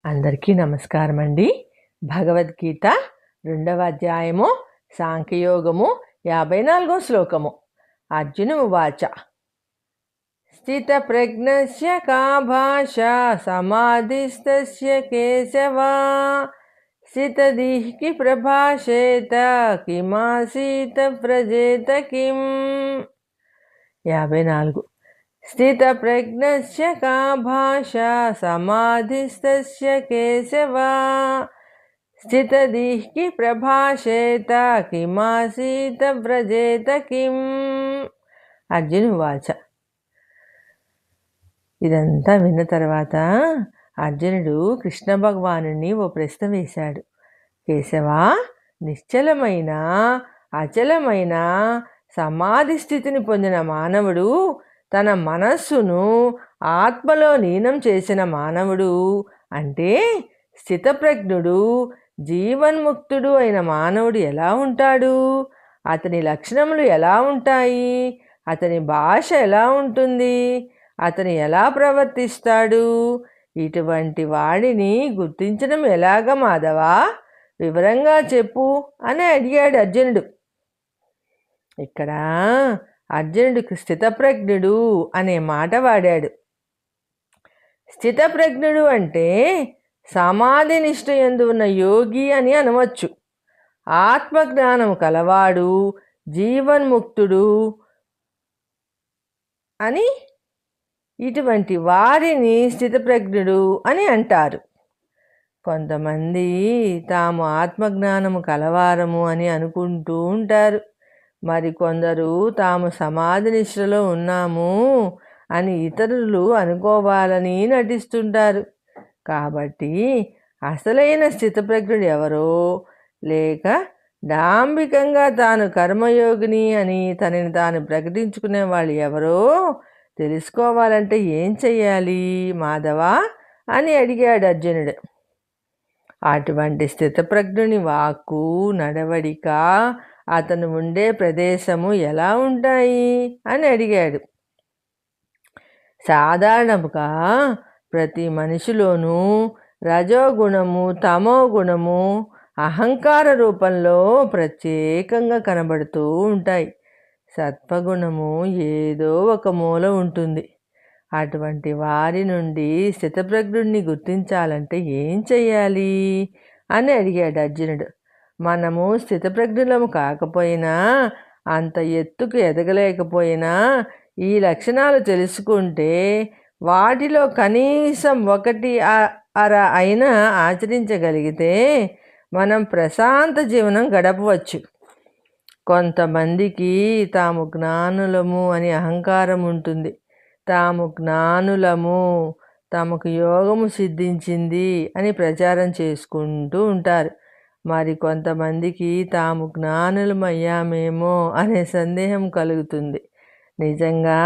అందరికీ నమస్కారం అండి. భగవద్గీత 2వ అధ్యాయము సాంఖ్యయోగము 54వ శ్లోకము. అర్జున ఉవాచ స్థితప్రజ్ఞస్య కా భాషా సమాధిస్తస్య కేశవ స్థితదిః ప్రభాషేత కిమాసీత వ్రజేత కిం. 54. స్థితప్రజ్ఞస్య కా భాషా సమాధిస్తస్య కేశవ స్థితదిః ప్రభాషేత కిమాసీత వ్రజేత కిం. అర్జున ఉవాచ. ఇదంతా విన్న తర్వాత అర్జునుడు కృష్ణ భగవానుని ఓ ప్రశ్న వేశాడు. కేశవా, నిశ్చలమైన అచలమైన సమాధి స్థితిని పొందిన మానవుడు, తన మనస్సును ఆత్మలో లీనం చేసిన మానవుడు అంటే స్థితప్రజ్ఞుడు, జీవన్ముక్తుడు అయిన మానవుడు ఎలా ఉంటాడు? అతని లక్షణములు ఎలా ఉంటాయి? అతని భాష ఎలా ఉంటుంది? అతను ఎలా ప్రవర్తిస్తాడు? ఇటువంటి వాడిని గుర్తించడం ఎలాగ మాధవా? వివరంగా చెప్పు అని అడిగాడు అర్జునుడు. ఇక్కడ అర్జునుడికి స్థితప్రజ్ఞుడు అనే మాట వాడాడు. స్థితప్రజ్ఞుడు అంటే సమాధి నిష్ఠ యందు ఉన్న యోగి అని అనవచ్చు. ఆత్మజ్ఞానం కలవాడు, జీవన్ముక్తుడు అని ఇటువంటి వారిని స్థితప్రజ్ఞుడు అని అంటారు. కొంతమంది తాము ఆత్మజ్ఞానము కలవారము అని అనుకుంటూ ఉంటారు. మరికొందరు తాము సమాధి నిష్ఠలో ఉన్నాము అని ఇతరులు అనుకోవాలని నటిస్తుంటారు. కాబట్టి అసలైన స్థితప్రజ్ఞుడు ఎవరో, లేక డాంబికంగా తాను కర్మయోగిని అని తనని తాను ప్రకటించుకునే వాళ్ళు ఎవరో తెలుసుకోవాలంటే ఏం చెయ్యాలి మాధవా అని అడిగాడు అర్జునుడు. అటువంటి స్థితప్రజ్ఞుని వాక్కు, నడవడిక, అతను ఉండే ప్రదేశము ఎలా ఉంటాయి అని అడిగాడు. సాధారణంగా ప్రతి మనిషిలోనూ రజోగుణము, తమో గుణము అహంకార రూపంలో ప్రత్యేకంగా కనబడుతూ ఉంటాయి. సత్వగుణము ఏదో ఒక మూల ఉంటుంది. అటువంటి వారి నుండి స్థితప్రజ్ఞుడిని గుర్తించాలంటే ఏం చెయ్యాలి అని అడిగాడు అర్జునుడు. మనము స్థితప్రజ్ఞులము కాకపోయినా, అంత ఎత్తుకు ఎదగలేకపోయినా ఈ లక్షణాలు తెలుసుకుంటే వాటిలో కనీసం 1/2 అయినా ఆచరించగలిగితే మనం ప్రశాంత జీవనం గడపవచ్చు. కొంతమందికి తాము జ్ఞానులము అని అహంకారం ఉంటుంది. తాము జ్ఞానులము, తమకు యోగము సిద్ధించింది అని ప్రచారం చేసుకుంటూ ఉంటారు. మరి కొంతమందికి తాము జ్ఞానులమయ్యామేమో అనే సందేహం కలుగుతుంది. నిజంగా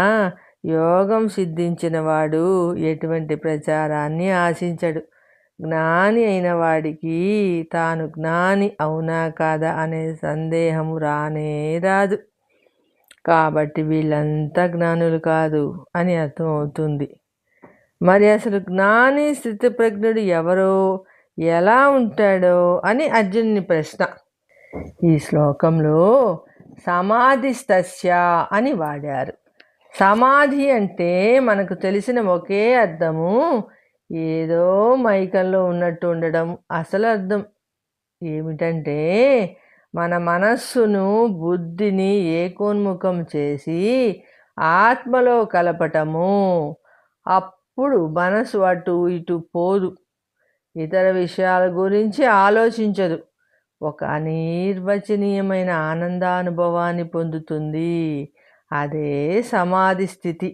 యోగం సిద్ధించిన వాడు ఎటువంటి ప్రచారాన్ని ఆశించడు. జ్ఞాని అయిన వాడికి తాను జ్ఞాని అవునా కాదా అనే సందేహము రానే రాదు. కాబట్టి వీళ్ళంతా జ్ఞానులు కాదు అని అర్థమవుతుంది. మరి అసలు జ్ఞాని స్థితప్రజ్ఞుడు ఎవరో, ఎలా ఉంటాడో అని అర్జునుని ప్రశ్న. ఈ శ్లోకంలో సమాధిస్తస్య అని వాడారు. సమాధి అంటే మనకు తెలిసిన ఒకే అర్థము, ఏదో మైకంలో ఉన్నట్టు ఉండడం. అసలు అర్థం ఏమిటంటే మన మనస్సును, బుద్ధిని ఏకోన్ముఖం చేసి ఆత్మలో కలపటము. అప్పుడు మనసు అటు ఇటు పోదు, ఇతర విషయాల గురించి ఆలోచించదు, ఒక అనిర్వచనీయమైన ఆనందానుభవాన్ని పొందుతుంది. అదే సమాధి స్థితి.